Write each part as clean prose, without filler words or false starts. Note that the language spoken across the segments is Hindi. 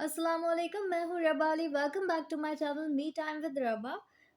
अस्सलाम वालेकुम, मैं हूँ Raba Ali. Welcome back to my channel me time with Raba.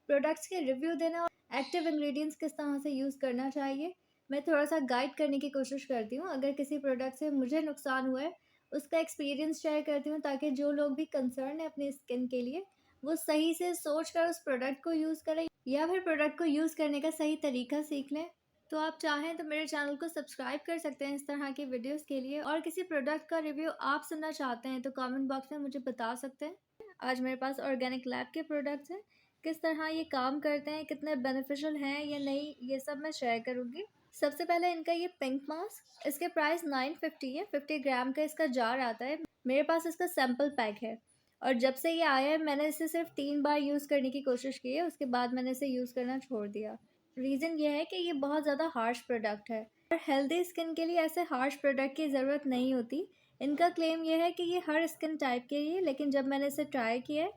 Products के रिव्यू देना और एक्टिव इंग्रेडिएंट्स किस तरह से यूज़ करना चाहिए, मैं थोड़ा सा गाइड करने की कोशिश करती हूँ। अगर किसी प्रोडक्ट से मुझे नुकसान हुआ है, उसका एक्सपीरियंस शेयर करती हूँ ताकि जो लोग भी कंसर्न है अपनी स्किन के लिए, वो सही से सोच कर उस प्रोडक्ट को यूज़ करें या फिर प्रोडक्ट को यूज़ करने का सही तरीका सीख लें। तो आप चाहें तो मेरे चैनल को सब्सक्राइब कर सकते हैं इस तरह की वीडियोस के लिए, और किसी प्रोडक्ट का रिव्यू आप सुनना चाहते हैं तो कमेंट बॉक्स में मुझे बता सकते हैं। आज मेरे पास ऑर्गेनिक लैब के प्रोडक्ट्स हैं, किस तरह ये काम करते हैं, कितने बेनिफिशियल हैं या नहीं, ये सब मैं शेयर करूँगी। सबसे पहले इनका ये पिंक मास्क, इसके प्राइस 950 है। 50 ग्राम का इसका जार आता है। मेरे पास इसका सैम्पल पैक है और जब से ये आया है मैंने इसे सिर्फ 3 बार यूज़ करने की कोशिश की है, उसके बाद मैंने इसे यूज़ करना छोड़ दिया। रीज़न ये है कि ये बहुत ज़्यादा हार्श प्रोडक्ट है और हेल्दी स्किन के लिए ऐसे हार्श प्रोडक्ट की ज़रूरत नहीं होती। इनका क्लेम ये है कि ये हर स्किन टाइप के लिए, लेकिन जब मैंने इसे ट्राई किया है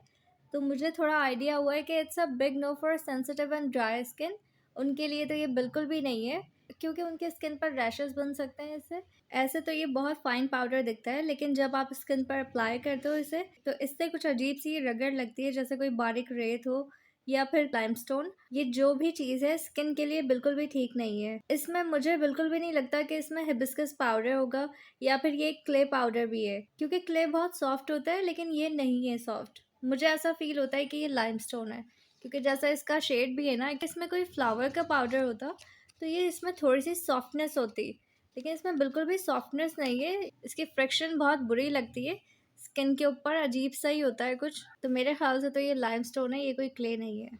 तो मुझे थोड़ा आइडिया हुआ है कि it's a big no for sensitive and dry skin. उनके लिए तो ये बिल्कुल भी नहीं है, क्योंकि उनके स्किन पर रैशेस बन सकते हैं इससे। ऐसे तो ये बहुत फाइन पाउडर दिखता है, लेकिन जब आप स्किन पर अप्लाई करते हो इसे, तो इससे कुछ अजीब सी रगड़ लगती है, जैसे कोई बारीक रेत हो या फिर लाइमस्टोन। ये जो भी चीज़ है स्किन के लिए बिल्कुल भी ठीक नहीं है। इसमें मुझे बिल्कुल भी नहीं लगता कि इसमें हिबिस्कस पाउडर होगा या फिर ये क्ले पाउडर भी है, क्योंकि क्ले बहुत सॉफ्ट होता है लेकिन ये नहीं है सॉफ्ट। मुझे ऐसा फील होता है कि ये लाइमस्टोन है, क्योंकि जैसा इसका शेड भी है ना, कि इसमें कोई फ्लावर का पाउडर होता तो ये इसमें थोड़ी सी सॉफ्टनेस होती, लेकिन इसमें बिल्कुल भी सॉफ्टनेस नहीं है। इसकी फ्रिक्शन बहुत बुरी लगती है स्किन के ऊपर, अजीब सा ही होता है कुछ। तो मेरे ख्याल से तो ये लाइमस्टोन है, ये कोई क्ले नहीं है।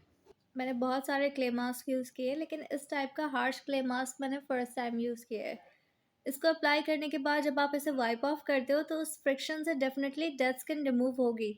मैंने बहुत सारे क्ले मास्क यूज़ किए, लेकिन इस टाइप का हार्श क्ले मास्क मैंने फर्स्ट टाइम यूज़ किया है। इसको अप्लाई करने के बाद जब आप इसे वाइप ऑफ करते हो तो उस फ्रिक्शन से डेफिनेटली डेड स्किन रिमूव होगी,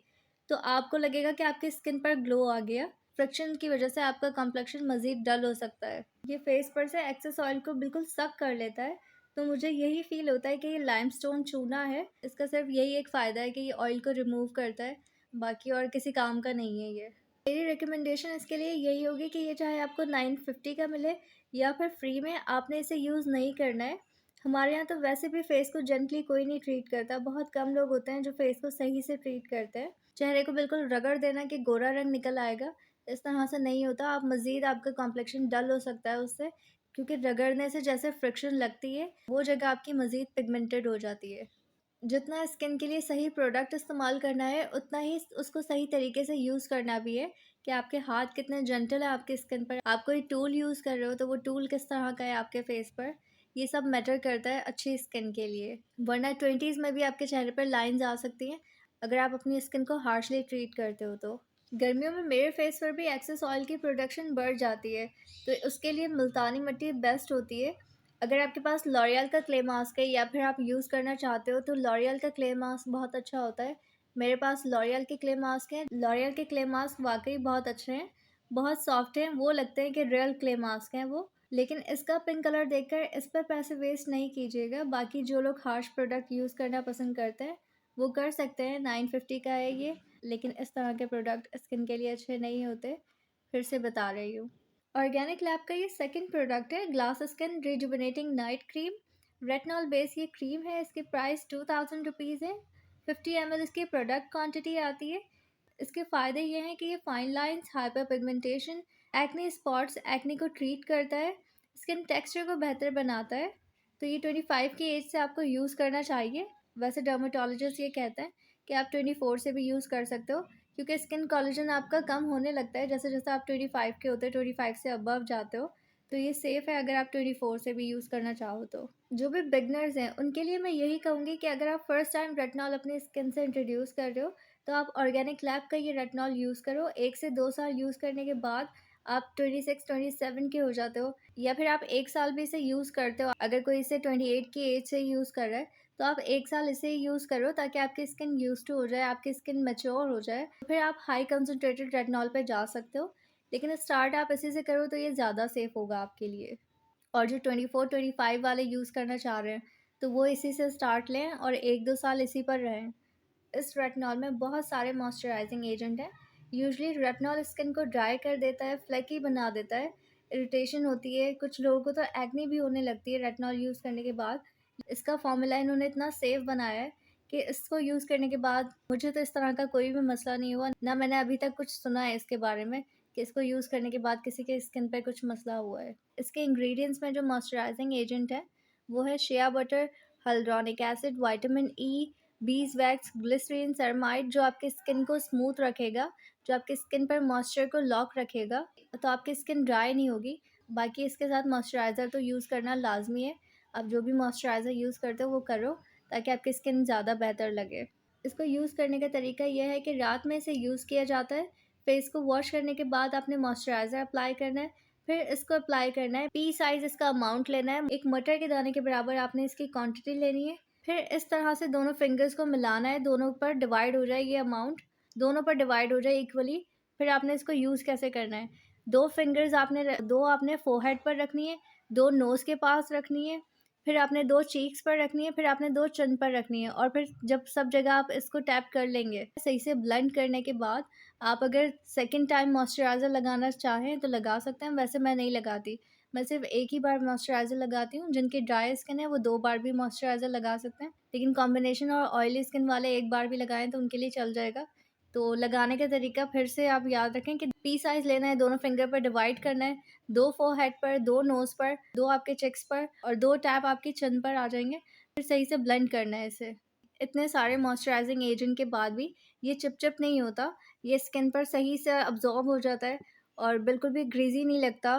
तो आपको लगेगा कि आपकी स्किन पर ग्लो आ गया। फ्रिक्शन की वजह से आपका कॉम्प्लेक्शन मज़ीद डल हो सकता है। ये फेस पर से एक्सेस ऑयल को बिल्कुल सक कर लेता है, तो मुझे यही फील होता है कि ये लाइमस्टोन चूना है। इसका सिर्फ यही एक फ़ायदा है कि ये ऑयल को रिमूव करता है, बाकी और किसी काम का नहीं है ये। मेरी रिकमेंडेशन इसके लिए यही होगी कि ये चाहे आपको 950 का मिले या फिर फ्री में, आपने इसे यूज़ नहीं करना है। हमारे यहाँ तो वैसे भी फेस को जेंटली कोई नहीं ट्रीट करता, बहुत कम लोग होते हैं जो फेस को सही से ट्रीट करते हैं। चेहरे को बिल्कुल रगड़ देना कि गोरा रंग निकल आएगा, इस तरह से नहीं होता। आप मज़ीद आपका कॉम्प्लेक्शन डल हो सकता है उससे, क्योंकि रगड़ने से जैसे फ्रिक्शन लगती है वो जगह आपकी मज़ीद पिगमेंटेड हो जाती है। जितना स्किन के लिए सही प्रोडक्ट इस्तेमाल करना है, उतना ही उसको सही तरीके से यूज़ करना भी है, कि आपके हाथ कितने जेंटल है आपकी स्किन पर। आप कोई टूल यूज़ कर रहे हो तो वो टूल किस तरह का है आपके फेस पर, ये सब मैटर करता है अच्छी स्किन के लिए। वरना 20s में भी आपके चेहरे पर लाइंस आ सकती हैं अगर आप अपनी स्किन को हार्शली ट्रीट करते हो तो। गर्मियों में मेरे फेस पर भी एक्सेस ऑयल की प्रोडक्शन बढ़ जाती है, तो उसके लिए मुल्तानी मिट्टी बेस्ट होती है। अगर आपके पास लॉरियल का क्ले मास्क है या फिर आप यूज़ करना चाहते हो तो लॉरियल का क्ले मास्क बहुत अच्छा होता है। मेरे पास लॉरियल के क्ले मास्क हैं। लॉरियल के क्ले मास्क वाकई बहुत अच्छे हैं, बहुत सॉफ्ट हैं, वो लगते हैं कि रियल क्ले मास्क हैं वो। लेकिन इसका पिंक कलर देखकर इस पर पैसे वेस्ट नहीं कीजिएगा। बाकी जो लोग हार्श प्रोडक्ट यूज़ करना पसंद करते हैं वो कर सकते हैं। 950 का है ये, लेकिन इस तरह के प्रोडक्ट स्किन के लिए अच्छे नहीं होते, फिर से बता रही हूँ। ऑर्गेनिक लैब का ये सेकंड प्रोडक्ट है, glass skin rejuvenating night cream. Retinol base ये क्रीम है, इसकी प्राइस 2000 रुपीज़ है। 50 ml इसकी प्रोडक्ट क्वांटिटी आती है। इसके फ़ायदे ये हैं कि ये fine lines, hyper pigmentation, acne spots, acne को ट्रीट करता है, स्किन टेक्सचर को बेहतर बनाता है। तो ये 25 की एज से आपको यूज़ करना चाहिए। वैसे डर्मेटोलॉजिस्ट ये कहते हैं कि आप 24 से भी यूज़ कर सकते हो, क्योंकि स्किन कोलेजन आपका कम होने लगता है जैसे जैसे आप 25 के होते हो, 25 से अबव जाते हो। तो ये सेफ़ है अगर आप 24 से भी यूज़ करना चाहो तो। जो भी बिगनर्स हैं उनके लिए मैं यही कहूँगी कि अगर आप फर्स्ट टाइम रेटिनॉल अपनी स्किन से इंट्रोड्यूस कर रहे हो तो आप ऑर्गेनिक लैब का ये रेटिनॉल यूज़ करो। 1 से 2 साल यूज़ करने के बाद आप 26-27 के हो जाते हो, या फिर आप 1 साल भी इसे यूज़ करते हो। अगर कोई इसे 28 की एज से यूज़ कर रहा है तो आप 1 साल इसे ही यूज़ करो, ताकि आपकी स्किन यूज़्ड टू हो जाए, आपकी स्किन मैच्योर हो जाए। फिर आप हाई कंसंट्रेटेड रेटिनॉल पे जा सकते हो, लेकिन स्टार्ट आप इसी से करो तो ये ज़्यादा सेफ़ होगा आपके लिए। और जो 24-25 वाले यूज़ करना चाह रहे हैं तो वो इसी से स्टार्ट लें और 1-2 साल इसी पर रहें। इस रेटिनॉल में बहुत सारे मॉइस्चराइजिंग एजेंट हैं। यूजुअली रेटिनॉल स्किन को ड्राई कर देता है, फ्लेकी बना देता है, इरिटेशन होती है, कुछ लोगों को तो एक्ने भी होने लगती है रेटिनॉल यूज़ करने के बाद। इसका फॉर्मूला इन्होंने इतना सेफ बनाया है कि इसको यूज़ करने के बाद मुझे तो इस तरह का कोई भी मसला नहीं हुआ, ना मैंने अभी तक कुछ सुना है इसके बारे में कि इसको यूज़ करने के बाद किसी के स्किन पे कुछ मसला हुआ है। इसके इंग्रेडिएंट्स में जो मॉइस्चराइजिंग एजेंट है, वो है shea butter, hyaluronic acid, vitamin E, beeswax, glycerine, ceramide, जो आपकी स्किन को स्मूथ रखेगा, जो आपकी स्किन पर मॉइस्चर को लॉक रखेगा, तो आपकी स्किन ड्राई नहीं होगी। बाकी इसके साथ मॉइस्चराइज़र तो यूज़ करना लाज़मी है। आप जो भी मॉइस्चराइज़र यूज़ करते हो वो करो, ताकि आपकी स्किन ज़्यादा बेहतर लगे। इसको यूज़ करने का तरीका यह है कि रात में इसे यूज़ किया जाता है, फेस को वॉश करने के बाद आपने मॉइस्चराइज़र अप्लाई करना है, फिर इसको अप्लाई करना है। पी साइज़ इसका अमाउंट लेना है, एक मटर के दाने के बराबर आपने इसकी क्वांटिटी लेनी है। फिर इस तरह से दोनों फिंगर्स को मिलाना है, दोनों पर डिवाइड हो जाए ये अमाउंट, दोनों पर डिवाइड हो जाए इक्वली। फिर आपने इसको यूज़ कैसे करना है, 2 फिंगर्स दो आपने फोरहेड पर रखनी है, 2 नोज़ के पास रखनी है, फिर आपने 2 चीक्स पर रखनी है, फिर आपने 2 चिन पर रखनी है, और फिर जब सब जगह आप इसको टैप कर लेंगे, सही से ब्लेंड करने के बाद आप अगर सेकंड टाइम मॉइस्चराइज़र लगाना चाहें तो लगा सकते हैं। वैसे मैं नहीं लगाती, मैं सिर्फ़ एक ही बार मॉइस्चराइज़र लगाती हूँ। जिनकी ड्राई स्किन है वो 2 बार भी मॉइस्चराइज़र लगा सकते हैं, लेकिन कॉम्बिनेशन और ऑयली स्किन वाले एक बार भी लगाएँ तो उनके लिए चल जाएगा। तो लगाने का तरीका फिर से आप याद रखें कि पी साइज़ लेना है, दोनों फिंगर पर डिवाइड करना है, 2 फोरहेड पर, 2 नोज़ पर, 2 आपके चिक्स पर और 2 टैप आपकी चिन पर आ जाएँगे। फिर सही से ब्लेंड करना है इसे। इतने सारे मॉइस्चराइजिंग एजेंट के बाद भी ये चिपचिप नहीं होता, ये स्किन पर सही से अब्ज़ॉर्ब हो जाता है और बिल्कुल भी ग्रीज़ी नहीं लगता।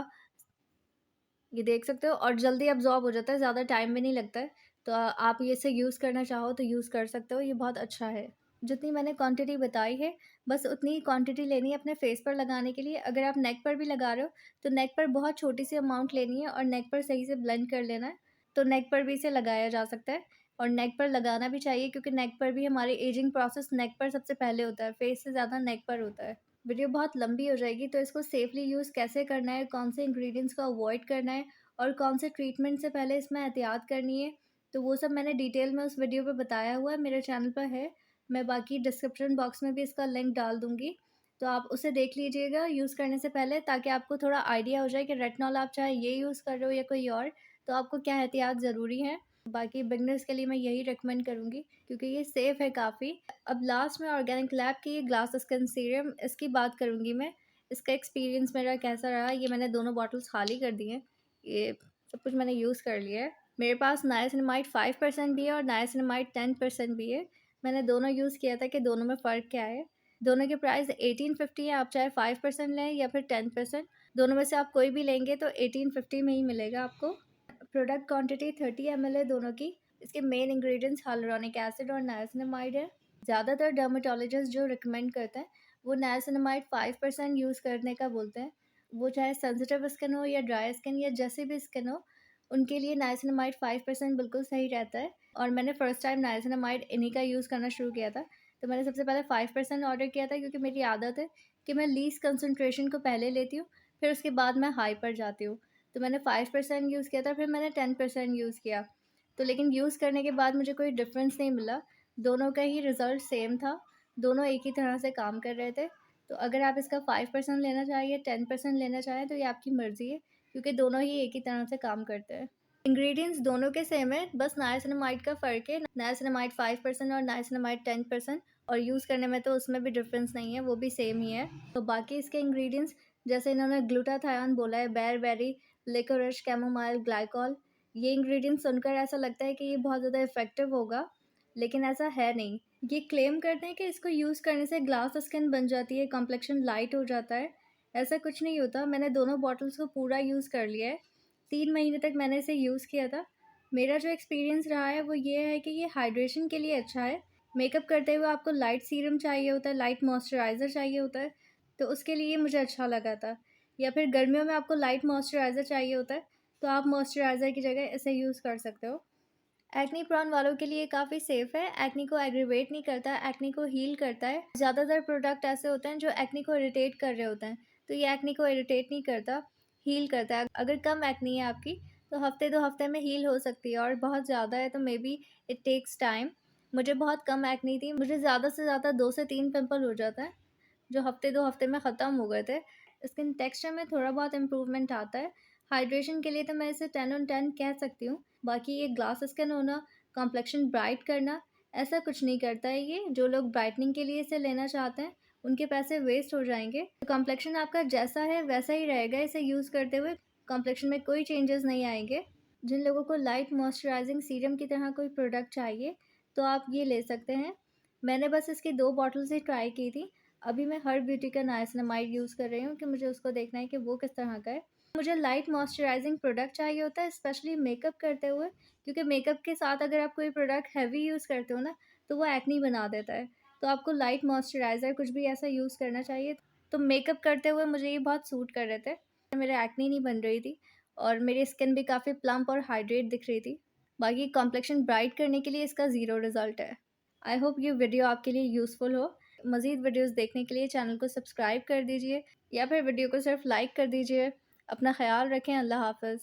ये देख सकते हो, और जल्दी अब्ज़ॉर्ब हो जाता है, ज़्यादा टाइम भी नहीं लगता है। तो आप ये इसे यूज़ करना चाहो तो यूज़ कर सकते हो, ये बहुत अच्छा है। जितनी मैंने क्वांटिटी बताई है, बस उतनी ही क्वांटिटी लेनी है अपने फेस पर लगाने के लिए। अगर आप नेक पर भी लगा रहे हो, तो नेक पर बहुत छोटी-सी अमाउंट लेनी है और नेक पर सही से ब्लेंड कर लेना है। तो नेक पर भी इसे लगाया जा सकता है, और नेक पर लगाना भी चाहिए, क्योंकि नेक पर भी हमारी एजिंग प्रोसेस नेक पर सबसे पहले होता है, फेस से ज़्यादा नेक पर होता है। वीडियो बहुत लंबी हो जाएगी, तो इसको सेफ़ली यूज़ कैसे करना है, कौन से इंग्रीडिएंट्स को अवॉइड करना है और कौन से ट्रीटमेंट से पहले इसमें एहतियात करनी है, तो वो सब मैंने डिटेल में उस वीडियो पे बताया हुआ है, मेरे चैनल पर है। मैं बाकी डिस्क्रिप्शन बॉक्स में भी इसका लिंक डाल दूँगी, तो आप उसे देख लीजिएगा यूज़ करने से पहले, ताकि आपको थोड़ा आइडिया हो जाए कि रेटिनॉल आप चाहे ये यूज़ कर रहे हो या कोई और, तो आपको क्या एहतियात ज़रूरी है। बाकी बिगिनर्स के लिए मैं यही रिकमेंड करूँगी, क्योंकि ये सेफ़ है काफ़ी। अब लास्ट में ऑर्गेनिक लैब की ये ग्लास स्किन सीरम, इसकी बात करूँगी मैं। इसका एक्सपीरियंस मेरा कैसा रहा, ये मैंने दोनों बॉटल्स खाली कर दी हैं। ये सब कुछ मैंने यूज़ कर लिया है। मेरे पास नाइसिनामाइड 5% भी है और नाइसिनामाइड 10% भी है। मैंने दोनों यूज़ किया था कि दोनों में फ़र्क क्या है। दोनों के प्राइस 1850 है, आप चाहे 5% लें या फिर 10%, दोनों में से आप कोई भी लेंगे तो 1850 में ही मिलेगा आपको। प्रोडक्ट क्वांटिटी 30 ml है दोनों की। इसके मेन इंग्रेडिएंट्स hyaluronic एसिड और नाइसिनामाइड है। ज़्यादातर डर्मेटोलॉजिस्ट जो रिकमेंड करते हैं, वो नाइसिनामाइड 5% यूज़ करने का बोलते हैं। वो चाहे सेंसिटिव स्किन हो या ड्राई स्किन या जैसी भी स्किन हो, उनके लिए नाइसिनामाइड 5% बिल्कुल सही रहता है। और मैंने फर्स्ट टाइम नाइसिनामाइड इन्हीं का यूज़ करना शुरू किया था, तो मैंने सबसे पहले 5% ऑर्डर किया था, क्योंकि मेरी आदत है कि मैं लीस्ट कंसंट्रेशन को पहले लेती हूँ, फिर उसके बाद मैं हाई पर जाती हूँ। तो मैंने 5% यूज़ किया था, फिर मैंने 10% यूज़ किया। तो लेकिन यूज़ करने के बाद मुझे कोई डिफ़रेंस नहीं मिला, दोनों का ही रिज़ल्ट सेम था, दोनों एक ही तरह से काम कर रहे थे। तो अगर आप इसका 5% लेना चाहें या 10% लेना चाहें, तो ये आपकी मर्ज़ी है, क्योंकि दोनों ही एक ही तरह से काम करते हैं। इंग्रेडिएंट्स दोनों के सेम है, बस नाइसिनामाइड का फ़र्क है। नाइसिनामाइड 5% और नाइसिनामाइड 10%, और यूज़ करने में तो उसमें भी डिफ़रेंस नहीं है, वो भी सेम ही है। तो बाकी इसके इंग्रेडिएंट्स, जैसे इन्होंने ग्लूटाथायोन बोला है, बेरबेरी, लिकोरिश, कैमोमाइल, ग्लाइकॉल, ये इंग्रेडिएंट्स सुनकर ऐसा लगता है कि ये बहुत ज़्यादा इफ़ेक्टिव होगा, लेकिन ऐसा है नहीं। ये क्लेम करते हैं कि इसको यूज़ करने से ग्लास स्किन बन जाती है, कॉम्प्लेक्शन लाइट हो जाता है। ऐसा कुछ नहीं होता। मैंने दोनों बॉटल्स को पूरा यूज़ कर लिया है। 3 महीने तक मैंने इसे यूज़ किया था। मेरा जो एक्सपीरियंस रहा है वो ये है कि ये हाइड्रेशन के लिए अच्छा है। मेकअप करते हुए आपको लाइट सीरम चाहिए होता है, लाइट मॉइस्चराइज़र चाहिए होता है, तो उसके लिए मुझे अच्छा लगा था। या फिर गर्मियों में आपको लाइट मॉइस्चराइज़र चाहिए होता है, तो आप मॉइस्चराइज़र की जगह इसे यूज़ कर सकते हो। एक्ने प्रोन वालों के लिए काफ़ी सेफ़ है, एक्ने को एग्रीवेट नहीं करता, एक्ने को हील करता है। ज़्यादातर प्रोडक्ट ऐसे होते हैं जो एक्ने को इरिटेट कर रहे होते हैं, तो ये एक्ने को इरिटेट नहीं करता, हील करता है। अगर कम एक्ने है आपकी, तो हफ़्ते 2 हफ़्ते में हील हो सकती है, और बहुत ज़्यादा है तो मेबी इट टेक्स टाइम। मुझे बहुत कम एक्ने थी, मुझे ज़्यादा से ज़्यादा 2 से 3 पिंपल हो जाता है, जो हफ़्ते 2 हफ़्ते में ख़त्म हो गए थे। स्किन टेक्सचर में थोड़ा बहुत इम्प्रूवमेंट आता है। हाइड्रेशन के लिए तो मैं इसे 10 ऑन 10 कह सकती हूँ। बाकी ये ग्लास स्किन होना, कॉम्प्लेक्शन ब्राइट करना, ऐसा कुछ नहीं करता है ये। जो लोग ब्राइटनिंग के लिए इसे लेना चाहते हैं, उनके पैसे वेस्ट हो जाएँगे। कॉम्प्लेक्शन आपका जैसा है वैसा ही रहेगा इसे यूज़ करते हुए, कॉम्प्लेक्शन में कोई चेंजेस नहीं आएँगे। जिन लोगों को लाइट मॉइस्चराइजिंग सीरम की तरह कोई प्रोडक्ट चाहिए, तो आप ये ले सकते हैं। मैंने बस इसकी 2 बॉटल्स ही ट्राई की थी। अभी मैं हर ब्यूटी का नाइसिनामाइड यूज़ कर रही हूँ कि मुझे उसको देखना है कि वो किस तरह का है। मुझे लाइट मॉइस्चराइजिंग प्रोडक्ट चाहिए होता है, स्पेशली मेकअप करते हुए, क्योंकि मेकअप के साथ अगर आप कोई प्रोडक्ट हेवी यूज़ करते हो ना, तो वो एक्ने बना देता है। तो आपको लाइट मॉइस्चराइज़र कुछ भी ऐसा यूज़ करना चाहिए। तो मेकअप करते हुए मुझे ये बहुत सूट कर रहे थे। मेरे एक्ने नहीं बन रही थी और मेरी स्किन भी काफ़ी प्लम्प और हाइड्रेट दिख रही थी। बाकी कॉम्प्लेक्शन ब्राइट करने के लिए इसका ज़ीरो रिज़ल्ट है। आई होप ये वीडियो आपके लिए यूज़फुल हो। मज़ीद वीडियोज़ देखने के लिए चैनल को सब्सक्राइब कर दीजिए या फिर वीडियो को सिर्फ लाइक कर दीजिए। अपना ख़्याल रखें। अल्लाह हाफ़िज़।